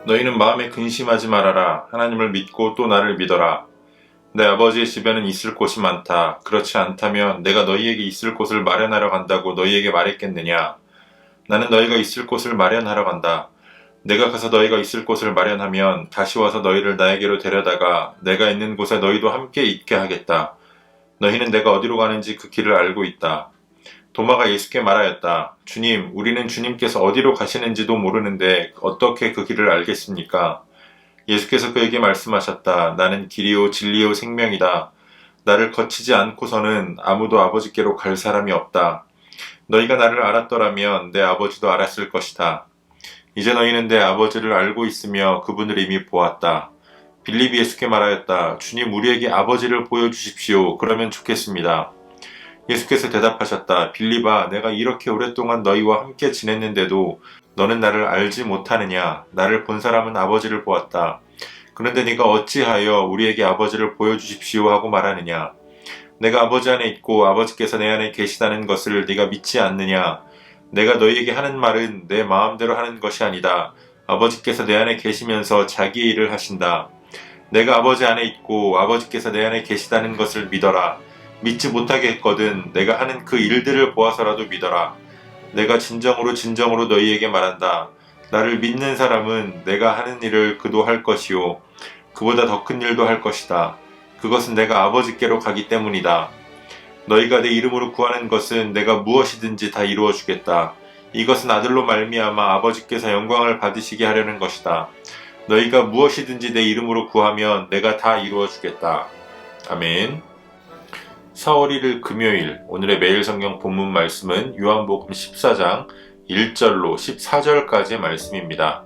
너희는 마음에 근심하지 말아라. 하나님을 믿고 또 나를 믿어라. 내 아버지의 집에는 있을 곳이 많다. 그렇지 않다면 내가 너희에게 있을 곳을 마련하러 간다고 너희에게 말했겠느냐. 나는 너희가 있을 곳을 마련하러 간다. 내가 가서 너희가 있을 곳을 마련하면 다시 와서 너희를 나에게로 데려다가 내가 있는 곳에 너희도 함께 있게 하겠다. 너희는 내가 어디로 가는지 그 길을 알고 있다. 도마가 예수께 말하였다. 주님, 우리는 주님께서 어디로 가시는지도 모르는데 어떻게 그 길을 알겠습니까? 예수께서 그에게 말씀하셨다. 나는 길이요 진리요 생명이다. 나를 거치지 않고서는 아무도 아버지께로 갈 사람이 없다. 너희가 나를 알았더라면 내 아버지도 알았을 것이다. 이제 너희는 내 아버지를 알고 있으며 그분을 이미 보았다. 빌립이 예수께 말하였다. 주님, 우리에게 아버지를 보여주십시오. 그러면 좋겠습니다. 예수께서 대답하셨다. 빌립아, 내가 이렇게 오랫동안 너희와 함께 지냈는데도 너는 나를 알지 못하느냐? 나를 본 사람은 아버지를 보았다. 그런데 네가 어찌하여 우리에게 아버지를 보여주십시오 하고 말하느냐? 내가 아버지 안에 있고 아버지께서 내 안에 계시다는 것을 네가 믿지 않느냐? 내가 너희에게 하는 말은 내 마음대로 하는 것이 아니다. 아버지께서 내 안에 계시면서 자기의 일을 하신다. 내가 아버지 안에 있고 아버지께서 내 안에 계시다는 것을 믿어라. 믿지 못하게 했거든 내가 하는 그 일들을 보아서라도 믿어라. 내가 진정으로 너희에게 말한다. 나를 믿는 사람은 내가 하는 일을 그도 할 것이요 그보다 더 큰 일도 할 것이다. 그것은 내가 아버지께로 가기 때문이다. 너희가 내 이름으로 구하는 것은 내가 무엇이든지 다 이루어 주겠다. 이것은 아들로 말미암아 아버지께서 영광을 받으시게 하려는 것이다. 너희가 무엇이든지 내 이름으로 구하면 내가 다 이루어 주겠다. 아멘. 4월 1일 금요일 오늘의 매일 성경 본문 말씀은 요한복음 14장 1절로 14절까지의 말씀입니다.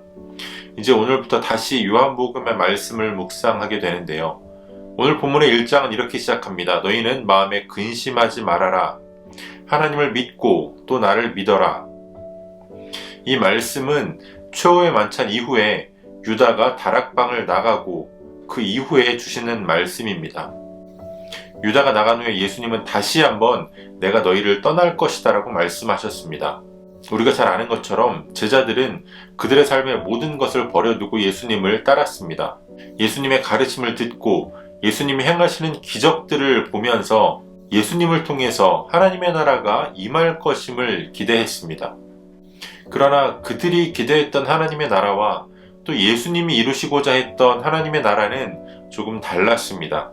이제 오늘부터 다시 요한복음의 말씀을 묵상하게 되는데요. 오늘 본문의 1장은 이렇게 시작합니다. 너희는 마음에 근심하지 말아라. 하나님을 믿고 또 나를 믿어라. 이 말씀은 최후의 만찬 이후에 유다가 다락방을 나가고 그 이후에 주시는 말씀입니다. 유다가 나간 후에 예수님은 다시 한번 내가 너희를 떠날 것이다 라고 말씀하셨습니다. 우리가 잘 아는 것처럼 제자들은 그들의 삶의 모든 것을 버려두고 예수님을 따랐습니다. 예수님의 가르침을 듣고 예수님이 행하시는 기적들을 보면서 예수님을 통해서 하나님의 나라가 임할 것임을 기대했습니다. 그러나 그들이 기대했던 하나님의 나라와 또 예수님이 이루시고자 했던 하나님의 나라는 조금 달랐습니다.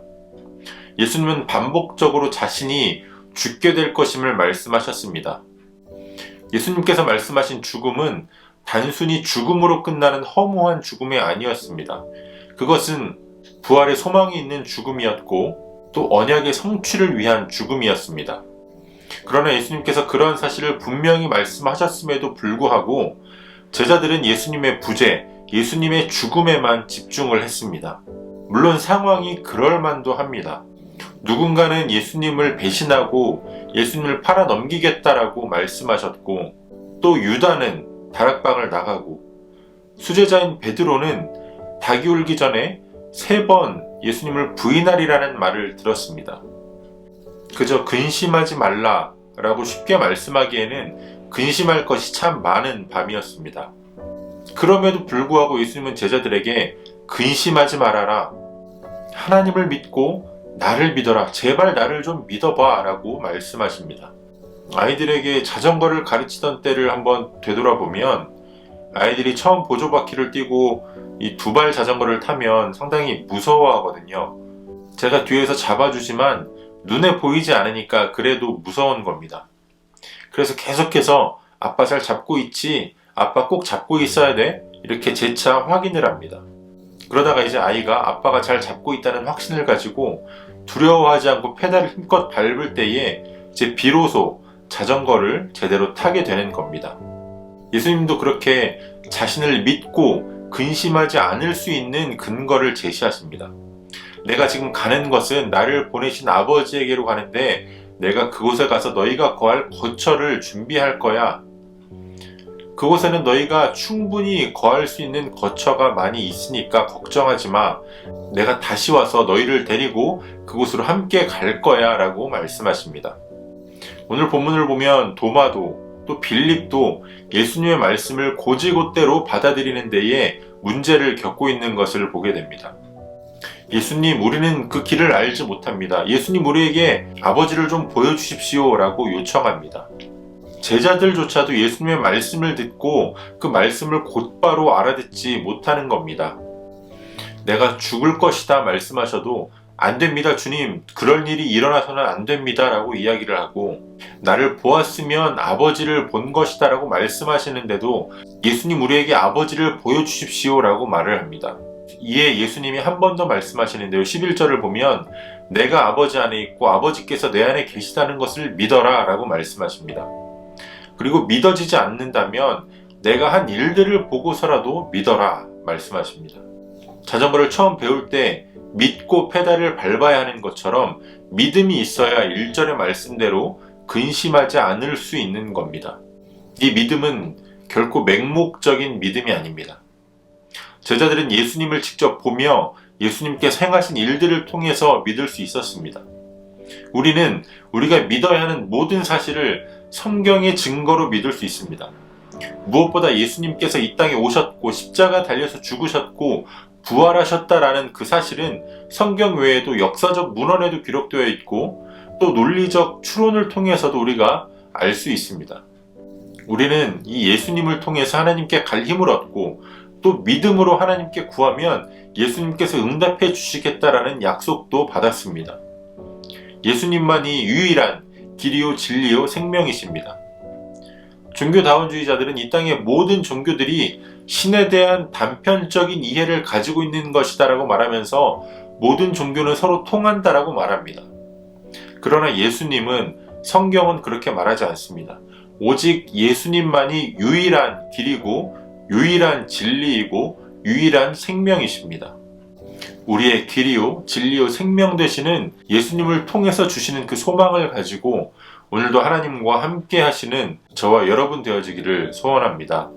예수님은 반복적으로 자신이 죽게 될 것임을 말씀하셨습니다. 예수님께서 말씀하신 죽음은 단순히 죽음으로 끝나는 허무한 죽음이 아니었습니다. 그것은 부활의 소망이 있는 죽음이었고 또 언약의 성취를 위한 죽음이었습니다. 그러나 예수님께서 그런 사실을 분명히 말씀하셨음에도 불구하고 제자들은 예수님의 부재, 예수님의 죽음에만 집중을 했습니다. 물론 상황이 그럴만도 합니다. 누군가는 예수님을 배신하고 예수님을 팔아 넘기겠다라고 말씀하셨고 또 유다는 다락방을 나가고 수제자인 베드로는 닭이 울기 전에 3번 예수님을 부인하리라는 말을 들었습니다. 그저 근심하지 말라라고 쉽게 말씀하기에는 근심할 것이 참 많은 밤이었습니다. 그럼에도 불구하고 예수님은 제자들에게 근심하지 말아라. 하나님을 믿고 나를 믿어라. 제발 나를 좀 믿어봐 라고 말씀하십니다. 아이들에게 자전거를 가르치던 때를 한번 되돌아보면 아이들이 처음 보조바퀴를 띄고 이 2발 자전거를 타면 상당히 무서워하거든요. 제가 뒤에서 잡아주지만 눈에 보이지 않으니까 그래도 무서운 겁니다. 그래서 계속해서 아빠 잘 잡고 있지? 아빠 꼭 잡고 있어야 돼? 이렇게 재차 확인을 합니다. 그러다가 이제 아이가 아빠가 잘 잡고 있다는 확신을 가지고 두려워하지 않고 페달을 힘껏 밟을 때에 이제 비로소 자전거를 제대로 타게 되는 겁니다. 예수님도 그렇게 자신을 믿고 근심하지 않을 수 있는 근거를 제시하십니다. 내가 지금 가는 것은 나를 보내신 아버지에게로 가는데 내가 그곳에 가서 너희가 거할 거처를 준비할 거야. 그곳에는 너희가 충분히 거할 수 있는 거처가 많이 있으니까 걱정하지 마. 내가 다시 와서 너희를 데리고 그곳으로 함께 갈 거야 라고 말씀하십니다. 오늘 본문을 보면 도마도 또 빌립도 예수님의 말씀을 곧이곧대로 받아들이는 데에 문제를 겪고 있는 것을 보게 됩니다. 예수님, 우리는 그 길을 알지 못합니다. 예수님, 우리에게 아버지를 좀 보여주십시오 라고 요청합니다. 제자들조차도 예수님의 말씀을 듣고 그 말씀을 곧바로 알아듣지 못하는 겁니다. 내가 죽을 것이다 말씀하셔도 안 됩니다, 주님. 그럴 일이 일어나서는 안 됩니다 라고 이야기를 하고, 나를 보았으면 아버지를 본 것이다 라고 말씀하시는데도 예수님, 우리에게 아버지를 보여주십시오 라고 말을 합니다. 이에 예수님이 한 번 더 말씀하시는데요. 11절을 보면 내가 아버지 안에 있고 아버지께서 내 안에 계시다는 것을 믿어라 라고 말씀하십니다. 그리고 믿어지지 않는다면 내가 한 일들을 보고서라도 믿어라 말씀하십니다. 자전거를 처음 배울 때 믿고 페달을 밟아야 하는 것처럼 믿음이 있어야 1절의 말씀대로 근심하지 않을 수 있는 겁니다. 이 믿음은 결코 맹목적인 믿음이 아닙니다. 제자들은 예수님을 직접 보며 예수님께서 행하신 일들을 통해서 믿을 수 있었습니다. 우리는 우리가 믿어야 하는 모든 사실을 성경의 증거로 믿을 수 있습니다. 무엇보다 예수님께서 이 땅에 오셨고 십자가 달려서 죽으셨고 부활하셨다라는 그 사실은 성경 외에도 역사적 문헌에도 기록되어 있고 또 논리적 추론을 통해서도 우리가 알 수 있습니다. 우리는 이 예수님을 통해서 하나님께 갈 힘을 얻고 또 믿음으로 하나님께 구하면 예수님께서 응답해 주시겠다라는 약속도 받았습니다. 예수님만이 유일한 길이요 진리요 생명이십니다. 종교다원주의자들은 이 땅의 모든 종교들이 신에 대한 단편적인 이해를 가지고 있는 것이다라고 말하면서 모든 종교는 서로 통한다라고 말합니다. 그러나 예수님은, 성경은 그렇게 말하지 않습니다. 오직 예수님만이 유일한 길이고 유일한 진리이고 유일한 생명이십니다. 우리의 길이요 진리요 생명 되시는 예수님을 통해서 주시는 그 소망을 가지고 오늘도 하나님과 함께 하시는 저와 여러분 되어지기를 소원합니다.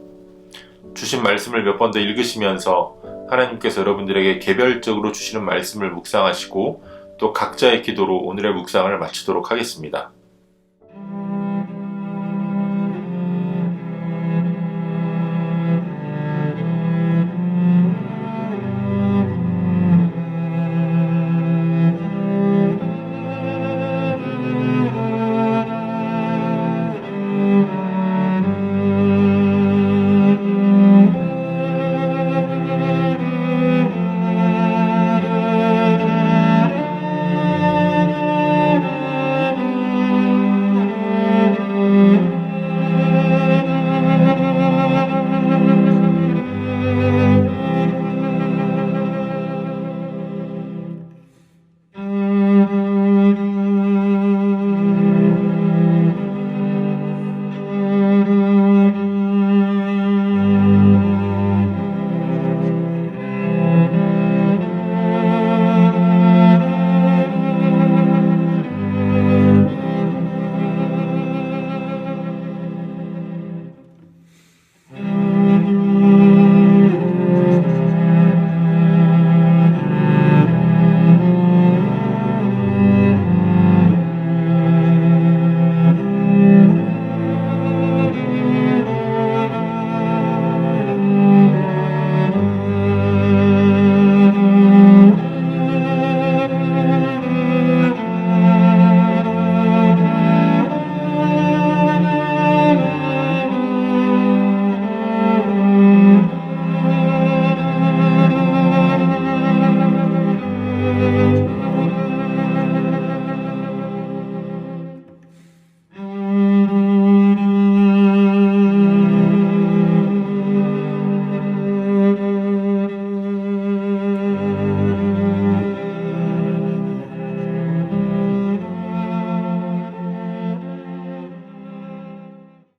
주신 말씀을 몇 번 더 읽으시면서 하나님께서 여러분들에게 개별적으로 주시는 말씀을 묵상하시고 또 각자의 기도로 오늘의 묵상을 마치도록 하겠습니다.